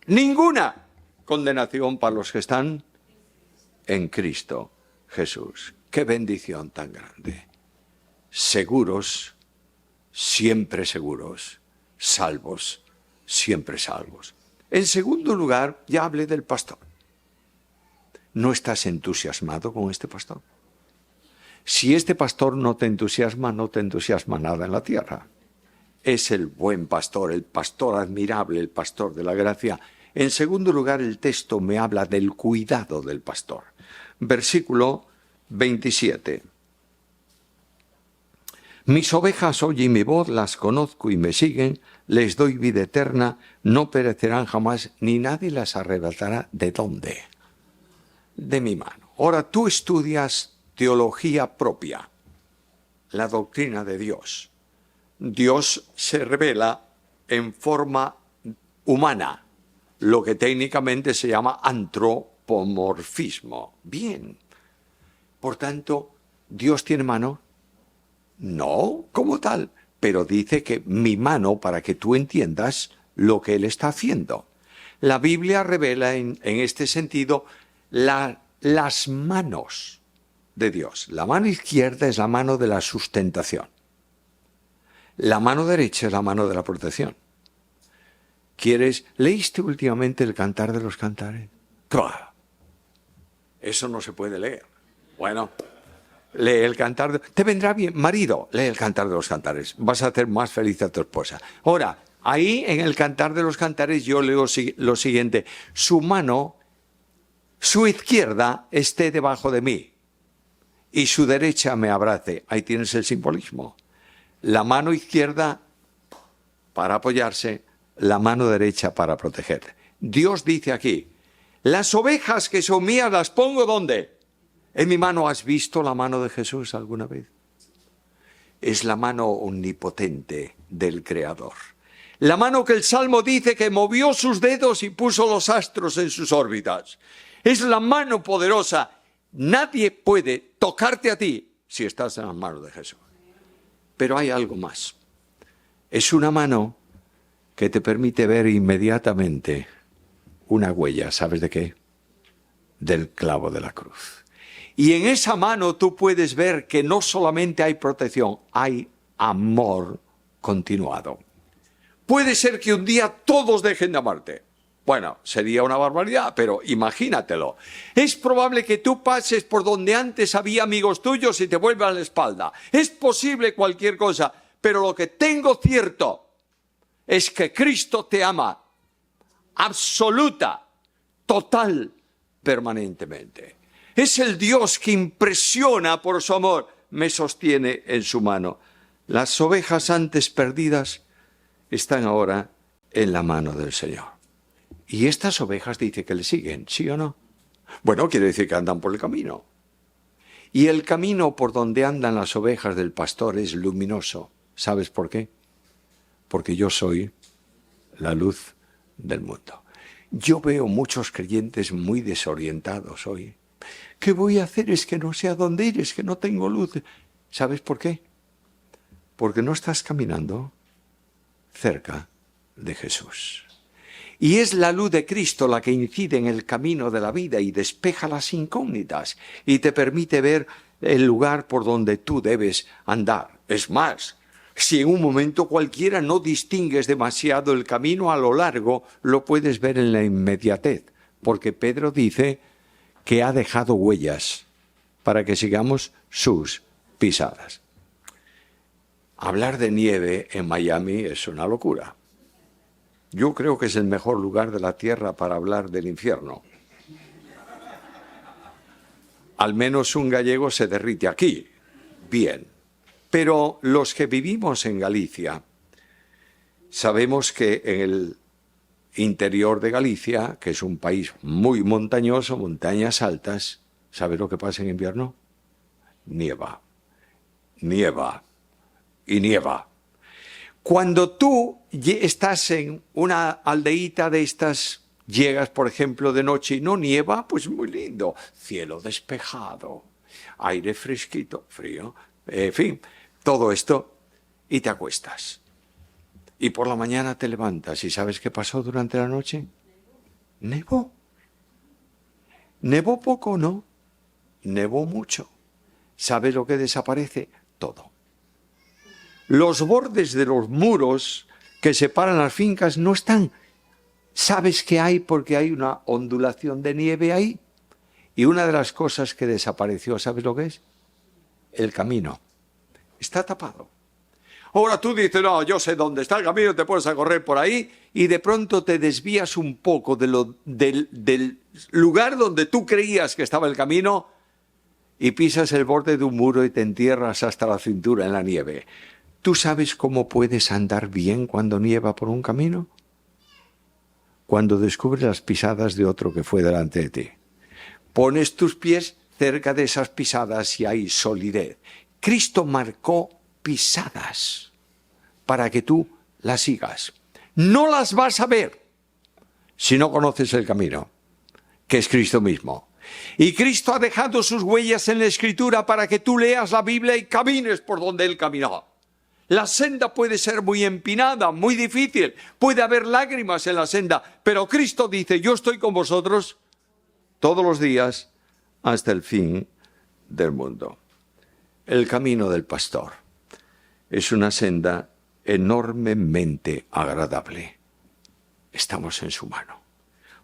[SPEAKER 1] ninguna condenación para los que están en Cristo Jesús. ¡Qué bendición tan grande! Seguros, siempre seguros, salvos, siempre salvos. En segundo lugar, ya hablé del pastor. ¿No estás entusiasmado con este pastor? Si este pastor no te entusiasma, no te entusiasma nada en la tierra. Es el buen pastor, el pastor admirable, el pastor de la gracia. En segundo lugar, el texto me habla del cuidado del pastor. Versículo 27. Mis ovejas oyen mi voz, las conozco y me siguen, les doy vida eterna, no perecerán jamás, ni nadie las arrebatará. ¿De dónde? De mi mano. Ahora tú estudias teología propia, la doctrina de Dios. Dios se revela en forma humana, lo que técnicamente se llama antropomorfismo. Bien. Por tanto, ¿Dios tiene mano? No, como tal, pero dice que mi mano, para que tú entiendas lo que Él está haciendo. La Biblia revela en este sentido las manos de Dios. La mano izquierda es la mano de la sustentación. La mano derecha es la mano de la protección. ¿Leíste últimamente el Cantar de los Cantares? ¡Claro! Eso no se puede leer. Bueno, lee el Cantar Te vendrá bien, marido, lee el Cantar de los Cantares. Vas a hacer más feliz a tu esposa. Ahora, ahí en el Cantar de los Cantares yo leo lo siguiente. Su mano, su izquierda esté debajo de mí y su derecha me abrace. Ahí tienes el simbolismo. La mano izquierda para apoyarse, la mano derecha para protegerte. Dios dice aquí, las ovejas que son mías las pongo ¿dónde? En mi mano. ¿Has visto la mano de Jesús alguna vez? Es la mano omnipotente del Creador. La mano que el Salmo dice que movió sus dedos y puso los astros en sus órbitas. Es la mano poderosa. Nadie puede tocarte a ti si estás en las manos de Jesús. Pero hay algo más. Es una mano que te permite ver inmediatamente una huella. ¿Sabes de qué? Del clavo de la cruz. Y en esa mano tú puedes ver que no solamente hay protección, hay amor continuado. Puede ser que un día todos dejen de amarte. Bueno, sería una barbaridad, pero imagínatelo. Es probable que tú pases por donde antes había amigos tuyos y te vuelvan la espalda. Es posible cualquier cosa, pero lo que tengo cierto es que Cristo te ama absoluta, total, permanentemente. Es el Dios que impresiona por su amor, me sostiene en su mano. Las ovejas antes perdidas están ahora en la mano del Señor. Y estas ovejas dice que le siguen, ¿sí o no? Bueno, quiere decir que andan por el camino. Y el camino por donde andan las ovejas del pastor es luminoso. ¿Sabes por qué? Porque yo soy la luz del mundo. Yo veo muchos creyentes muy desorientados hoy. ¿Qué voy a hacer? Es que no sé a dónde ir, es que no tengo luz. ¿Sabes por qué? Porque no estás caminando cerca de Jesús. Y es la luz de Cristo la que incide en el camino de la vida y despeja las incógnitas y te permite ver el lugar por donde tú debes andar. Es más, si en un momento cualquiera no distingues demasiado el camino a lo largo, lo puedes ver en la inmediatez, porque Pedro dice que ha dejado huellas para que sigamos sus pisadas. Hablar de nieve en Miami es una locura. Yo creo que es el mejor lugar de la tierra para hablar del infierno. Al menos un gallego se derrite aquí. Bien. Pero los que vivimos en Galicia, sabemos que en el interior de Galicia, que es un país muy montañoso, montañas altas, ¿sabes lo que pasa en invierno? Nieva. Nieva. Y nieva. Cuando tú estás en una aldeíta de estas, llegas, por ejemplo, de noche y no nieva, pues muy lindo. Cielo despejado, aire fresquito, frío, en fin, todo esto, y te acuestas. Y por la mañana te levantas y ¿sabes qué pasó durante la noche? Nevó. Nevó poco, ¿no? Nevó mucho. ¿Sabes lo que desaparece? Todo. Los bordes de los muros que separan las fincas no están. ¿Sabes qué hay? Porque hay una ondulación de nieve ahí. Y una de las cosas que desapareció, ¿sabes lo que es? El camino. Está tapado. Ahora tú dices, no, yo sé dónde está el camino, te pones a correr por ahí y de pronto te desvías un poco del lugar donde tú creías que estaba el camino y pisas el borde de un muro y te entierras hasta la cintura en la nieve. ¿Tú sabes cómo puedes andar bien cuando nieva por un camino? Cuando descubres las pisadas de otro que fue delante de ti. Pones tus pies cerca de esas pisadas y hay solidez. Cristo marcó pisadas para que tú las sigas. No las vas a ver si no conoces el camino, que es Cristo mismo. Y Cristo ha dejado sus huellas en la Escritura para que tú leas la Biblia y camines por donde Él caminó. La senda puede ser muy empinada, muy difícil, puede haber lágrimas en la senda, pero Cristo dice, yo estoy con vosotros todos los días hasta el fin del mundo. El camino del pastor es una senda enormemente agradable. Estamos en su mano.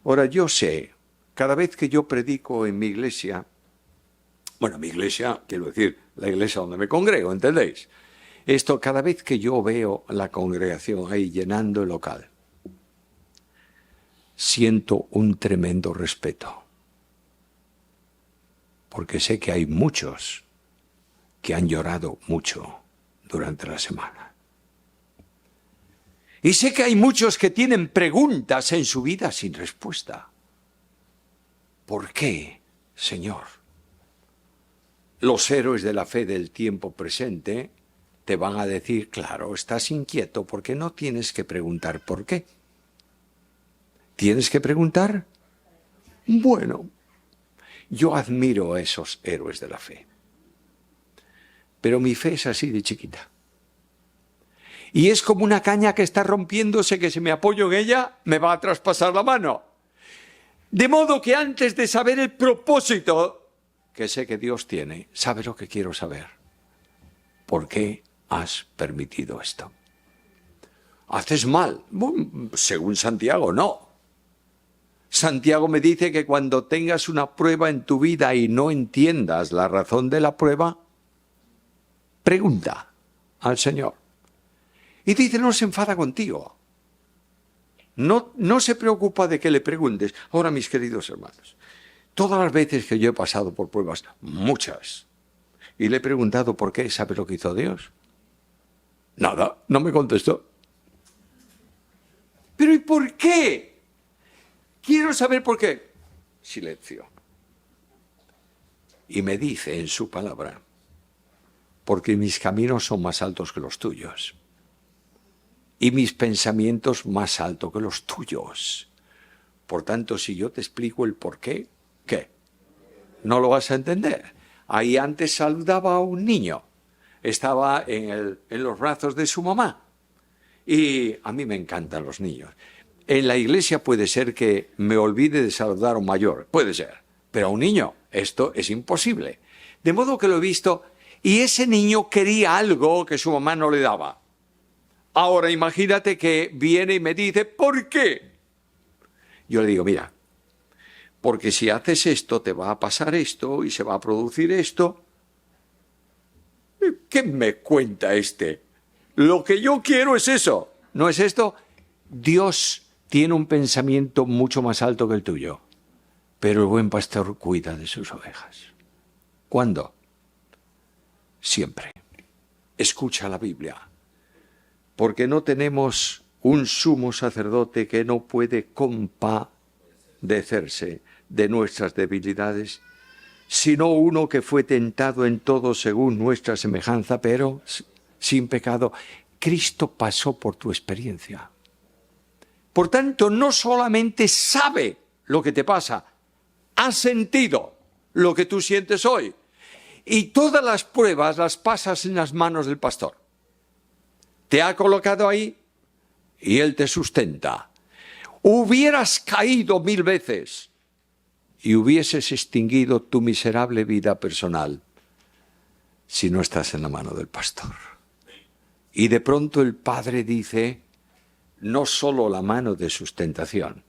[SPEAKER 1] Ahora yo sé, cada vez que yo predico en mi iglesia, bueno, mi iglesia, quiero decir, la iglesia donde me congrego, ¿entendéis? Esto, cada vez que yo veo la congregación ahí llenando el local, siento un tremendo respeto. Porque sé que hay muchos que han llorado mucho durante la semana. Y sé que hay muchos que tienen preguntas en su vida sin respuesta. ¿Por qué, Señor? Los héroes de la fe del tiempo presente te van a decir, claro, estás inquieto porque no tienes que preguntar por qué. ¿Tienes que preguntar? Bueno, yo admiro a esos héroes de la fe. Pero mi fe es así de chiquita. Y es como una caña que está rompiéndose, que si me apoyo en ella, me va a traspasar la mano. De modo que antes de saber el propósito que sé que Dios tiene, sabe lo que quiero saber. ¿Por qué has permitido esto? ¿Haces mal? Bueno, según Santiago, no. Santiago me dice que cuando tengas una prueba en tu vida y no entiendas la razón de la prueba, pregunta al Señor. Y dice, no se enfada contigo. No se preocupa de que le preguntes. Ahora, mis queridos hermanos, todas las veces que yo he pasado por pruebas, muchas, y le he preguntado por qué, ¿sabe lo que hizo Dios? Nada, no me contestó. ¿Pero y por qué? Quiero saber por qué. Silencio. Y me dice en su palabra, porque mis caminos son más altos que los tuyos, y mis pensamientos más altos que los tuyos. Por tanto, si yo te explico el por qué, ¿qué? No lo vas a entender. Ahí antes saludaba a un niño. Estaba en los brazos de su mamá. Y a mí me encantan los niños. En la iglesia puede ser que me olvide de saludar a un mayor. Puede ser. Pero a un niño, esto es imposible. De modo que lo he visto, y ese niño quería algo que su mamá no le daba. Ahora imagínate que viene y me dice, ¿por qué? Yo le digo, mira, porque si haces esto te va a pasar esto y se va a producir esto. ¿Qué me cuenta este? Lo que yo quiero es eso. ¿No es esto? Dios tiene un pensamiento mucho más alto que el tuyo, pero el buen pastor cuida de sus ovejas. ¿Cuándo? Siempre. Escucha la Biblia. Porque no tenemos un sumo sacerdote que no puede compadecerse de nuestras debilidades, sino uno que fue tentado en todo según nuestra semejanza, pero sin pecado. Cristo pasó por tu experiencia. Por tanto, no solamente sabe lo que te pasa, ha sentido lo que tú sientes hoy. Y todas las pruebas las pasas en las manos del pastor. Te ha colocado ahí y Él te sustenta. Hubieras caído 1000 veces y hubieses extinguido tu miserable vida personal si no estás en la mano del pastor. Y de pronto el Padre dice, no solo la mano de sustentación,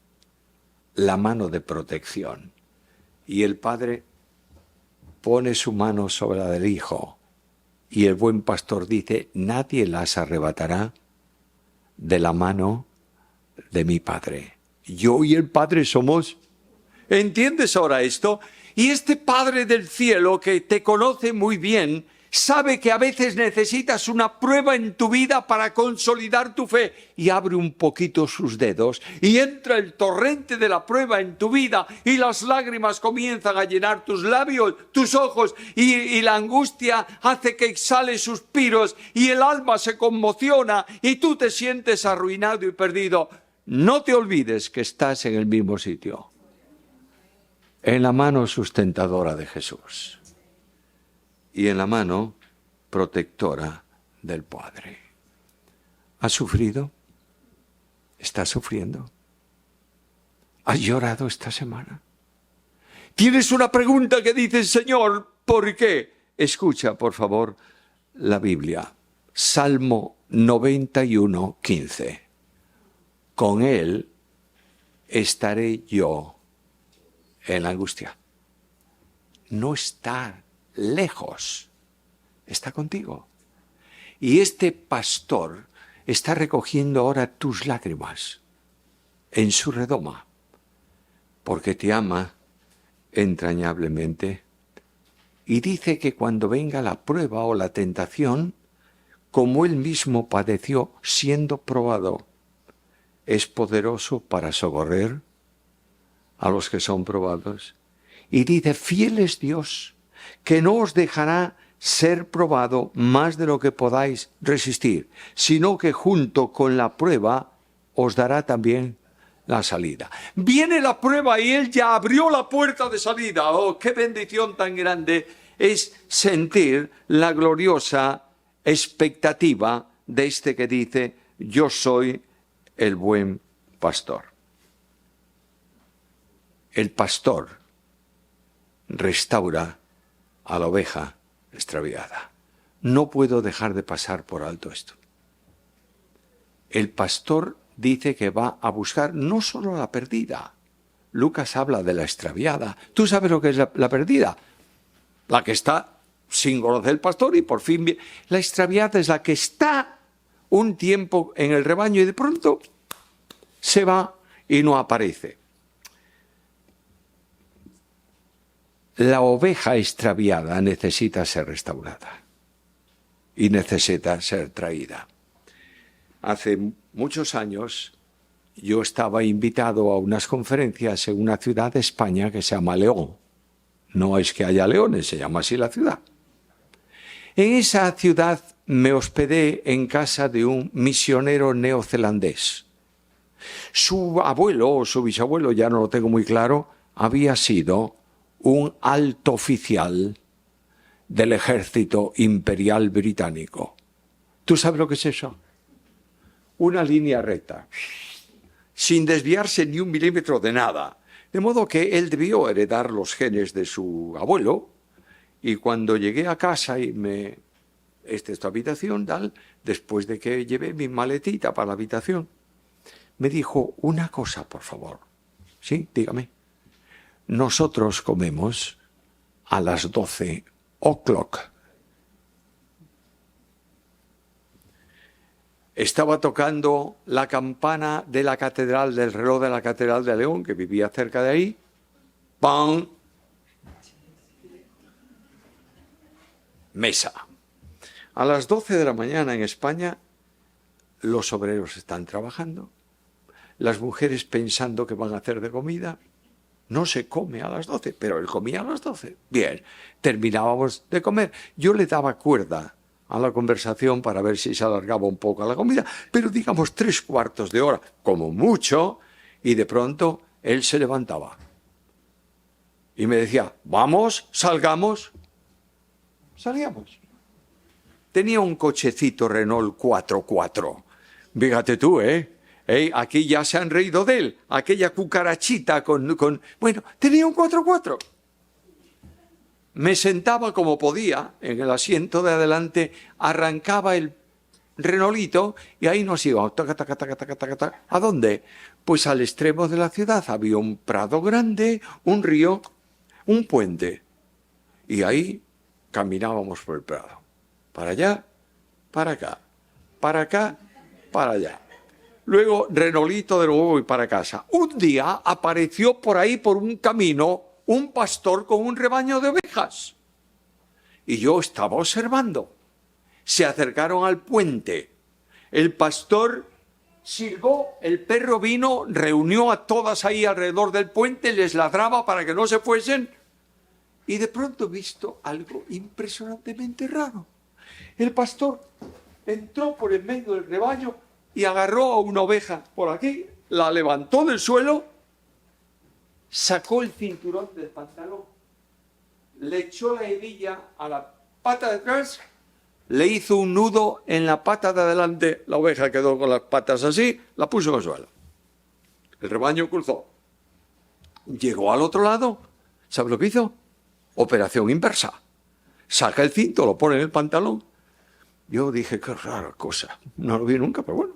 [SPEAKER 1] la mano de protección. Y el Padre pone su mano sobre la del Hijo. Y el buen pastor dice, nadie las arrebatará de la mano de mi Padre. Yo y el Padre somos. ¿Entiendes ahora esto? Y este Padre del cielo que te conoce muy bien, sabe que a veces necesitas una prueba en tu vida para consolidar tu fe. Y abre un poquito sus dedos y entra el torrente de la prueba en tu vida y las lágrimas comienzan a llenar tus labios, tus ojos y la angustia hace que exhales suspiros y el alma se conmociona y tú te sientes arruinado y perdido. No te olvides que estás en el mismo sitio, en la mano sustentadora de Jesús y en la mano protectora del Padre. ¿Has sufrido? ¿Estás sufriendo? ¿Has llorado esta semana? ¿Tienes una pregunta que dices, Señor, ¿por qué? Escucha, por favor, la Biblia. Salmo 91, 15. Con Él estaré yo en la angustia. No está lejos, está contigo. Y este pastor está recogiendo ahora tus lágrimas en su redoma, porque te ama entrañablemente y dice que cuando venga la prueba o la tentación, como él mismo padeció siendo probado, es poderoso para socorrer a los que son probados. Y dice, fiel es Dios, que no os dejará ser probado más de lo que podáis resistir, sino que junto con la prueba os dará también la salida. Viene la prueba y Él ya abrió la puerta de salida. ¡Oh, qué bendición tan grande es sentir la gloriosa expectativa de este que dice, yo soy el buen pastor! El pastor restaura a la oveja extraviada. No puedo dejar de pasar por alto esto. El pastor dice que va a buscar no solo la perdida. Lucas habla de la extraviada. ¿Tú sabes lo que es la perdida? La que está sin conocer el pastor y por fin... La extraviada es la que está un tiempo en el rebaño y de pronto se va y no aparece. La oveja extraviada necesita ser restaurada y necesita ser traída. Hace muchos años yo estaba invitado a unas conferencias en una ciudad de España que se llama León. No es que haya leones, se llama así la ciudad. En esa ciudad me hospedé en casa de un misionero neozelandés. Su abuelo o su bisabuelo, ya no lo tengo muy claro, había sido un alto oficial del ejército imperial británico. ¿Tú sabes lo que es eso? Una línea recta, sin desviarse ni un milímetro de nada. De modo que él debió heredar los genes de su abuelo, y cuando llegué a casa y esta es tu habitación, después de que llevé mi maletita para la habitación, me dijo una cosa, por favor. Sí, dígame. Nosotros comemos a las 12 o'clock. Estaba tocando la campana de la catedral, del reloj de la Catedral de León, que vivía cerca de ahí. ¡Pam! Mesa. A las 12 de la mañana en España, los obreros están trabajando, las mujeres pensando que van a hacer de comida. No se come a las 12, pero él comía a las 12. Bien, terminábamos de comer. Yo le daba cuerda a la conversación para ver si se alargaba un poco la comida, pero digamos 3/4 de hora, como mucho, y de pronto él se levantaba y me decía, vamos, salgamos. Salíamos. Tenía un cochecito Renault 4x4. Fíjate tú, aquí ya se han reído de él, aquella cucarachita Bueno, tenía un 4x4. Me sentaba como podía en el asiento de adelante, arrancaba el Renaultito y ahí nos íbamos. Taca, taca, taca, taca, taca, taca. ¿A dónde? Pues al extremo de la ciudad había un prado grande, un río, un puente. Y ahí caminábamos por el prado. Para allá, para acá, para acá, para allá. Luego Renaultito de nuevo y para casa. Un día apareció por ahí, por un camino, un pastor con un rebaño de ovejas. Y yo estaba observando. Se acercaron al puente. El pastor silbó, el perro vino, reunió a todas ahí alrededor del puente, les ladraba para que no se fuesen. Y de pronto he visto algo impresionantemente raro. El pastor entró por el medio del rebaño y agarró a una oveja por aquí, la levantó del suelo, sacó el cinturón del pantalón, le echó la hebilla a la pata de atrás, le hizo un nudo en la pata de adelante, la oveja quedó con las patas así, la puso en el suelo. El rebaño cruzó. Llegó al otro lado, ¿sabe lo que hizo? Operación inversa. Saca el cinto, lo pone en el pantalón. Yo dije, qué rara cosa, no lo vi nunca, pero bueno.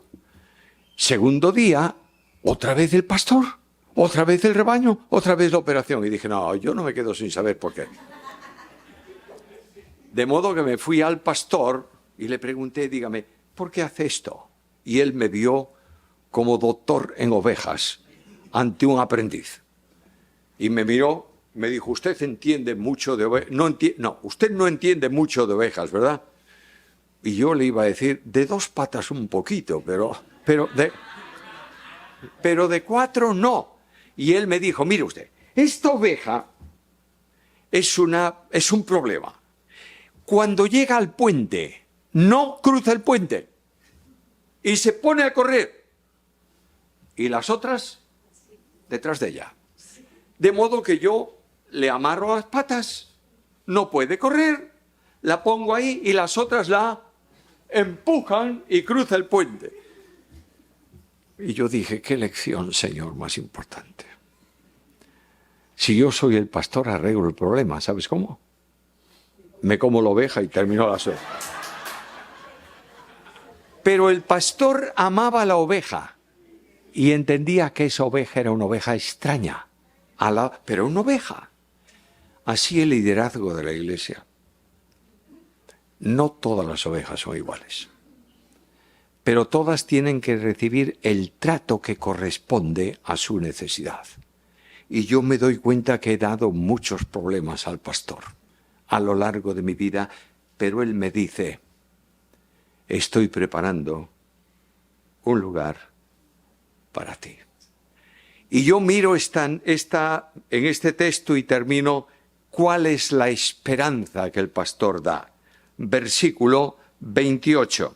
[SPEAKER 1] Segundo día, otra vez el pastor, otra vez el rebaño, otra vez la operación. Y dije, no, yo no me quedo sin saber por qué. De modo que me fui al pastor y le pregunté, dígame, ¿por qué hace esto? Y él me vio como doctor en ovejas ante un aprendiz. Y me miró, me dijo, usted entiende mucho de ovejas. No, usted no entiende mucho de ovejas, ¿verdad? Y yo le iba a decir, de 2 patas un poquito, pero de 4 no. Y él me dijo, mire usted, esta oveja es un problema. Cuando llega al puente, no cruza el puente y se pone a correr. Y las otras detrás de ella. De modo que yo le amarro las patas, no puede correr, la pongo ahí y las otras la empujan y cruza el puente. Y yo dije, qué lección, Señor, más importante. Si yo soy el pastor, arreglo el problema, ¿sabes cómo? me como la oveja y terminó la oveja. Pero el pastor amaba a la oveja y entendía que esa oveja era una oveja extraña, pero una oveja. Así el liderazgo de la iglesia. No todas las ovejas son iguales, pero todas tienen que recibir el trato que corresponde a su necesidad. Y yo me doy cuenta que he dado muchos problemas al pastor a lo largo de mi vida, pero él me dice, estoy preparando un lugar para ti. Y yo miro en este texto y termino, ¿cuál es la esperanza que el pastor da? Versículo 28.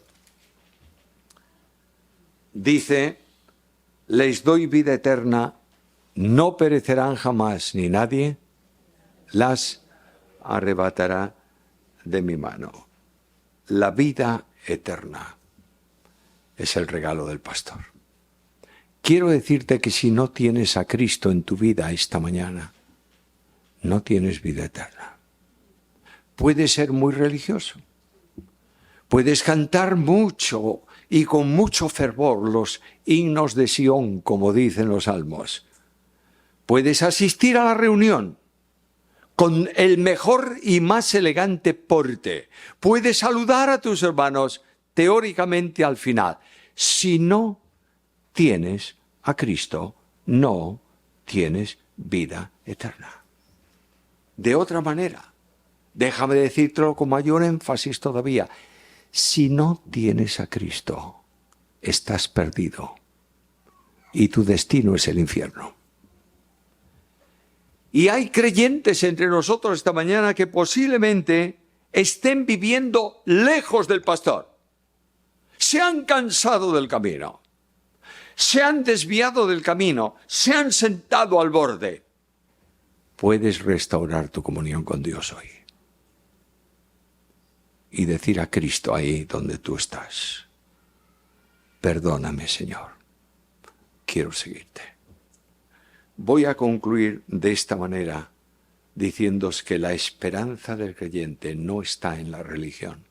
[SPEAKER 1] Dice, les doy vida eterna, no perecerán jamás, ni nadie las arrebatará de mi mano. La vida eterna es el regalo del pastor. Quiero decirte que si no tienes a Cristo en tu vida esta mañana, no tienes vida eterna. Puedes ser muy religioso. Puedes cantar mucho y con mucho fervor los himnos de Sión, como dicen los salmos. Puedes asistir a la reunión con el mejor y más elegante porte. Puedes saludar a tus hermanos teóricamente al final. Si no tienes a Cristo, no tienes vida eterna. De otra manera, déjame decírtelo con mayor énfasis todavía, si no tienes a Cristo, estás perdido y tu destino es el infierno. Y hay creyentes entre nosotros esta mañana que posiblemente estén viviendo lejos del pastor. Se han cansado del camino, se han desviado del camino, se han sentado al borde. Puedes restaurar tu comunión con Dios hoy y decir a Cristo ahí donde tú estás, perdóname, Señor, quiero seguirte. Voy a concluir de esta manera diciéndoos que la esperanza del creyente no está en la religión.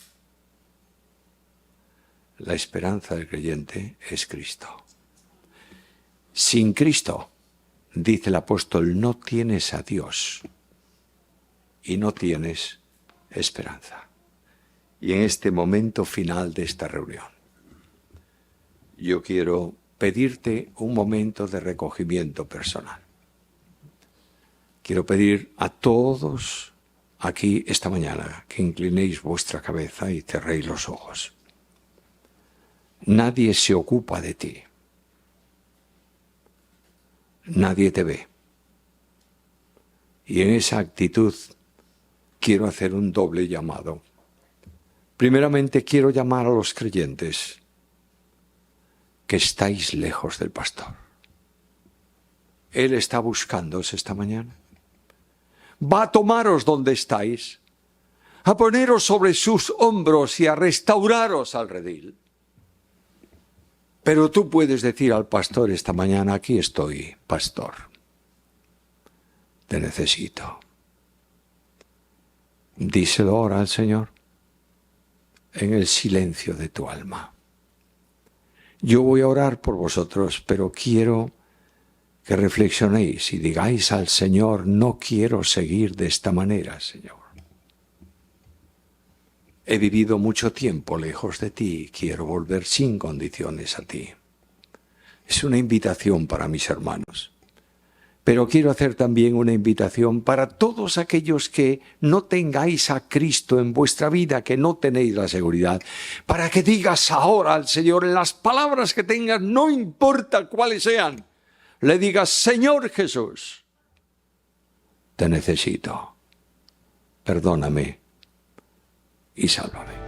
[SPEAKER 1] La esperanza del creyente es Cristo. Sin Cristo, dice el apóstol, no tienes a Dios y no tienes esperanza. Y en este momento final de esta reunión, yo quiero pedirte un momento de recogimiento personal. Quiero pedir a todos aquí esta mañana que inclinéis vuestra cabeza y cerréis los ojos. Nadie se ocupa de ti. Nadie te ve. Y en esa actitud quiero hacer un doble llamado. Primeramente quiero llamar a los creyentes que estáis lejos del pastor. Él está buscándoos esta mañana. Va a tomaros donde estáis, a poneros sobre sus hombros y a restauraros al redil. Pero tú puedes decir al pastor esta mañana, aquí estoy, pastor. Te necesito. Díselo ahora al Señor en el silencio de tu alma. Yo voy a orar por vosotros, pero quiero que reflexionéis y digáis al Señor, no quiero seguir de esta manera, Señor. He vivido mucho tiempo lejos de ti, quiero volver sin condiciones a ti. Es una invitación para mis hermanos. Pero quiero hacer también una invitación para todos aquellos que no tengáis a Cristo en vuestra vida, que no tenéis la seguridad, para que digas ahora al Señor, en las palabras que tengas, no importa cuáles sean, le digas, Señor Jesús, te necesito, perdóname y sálvame.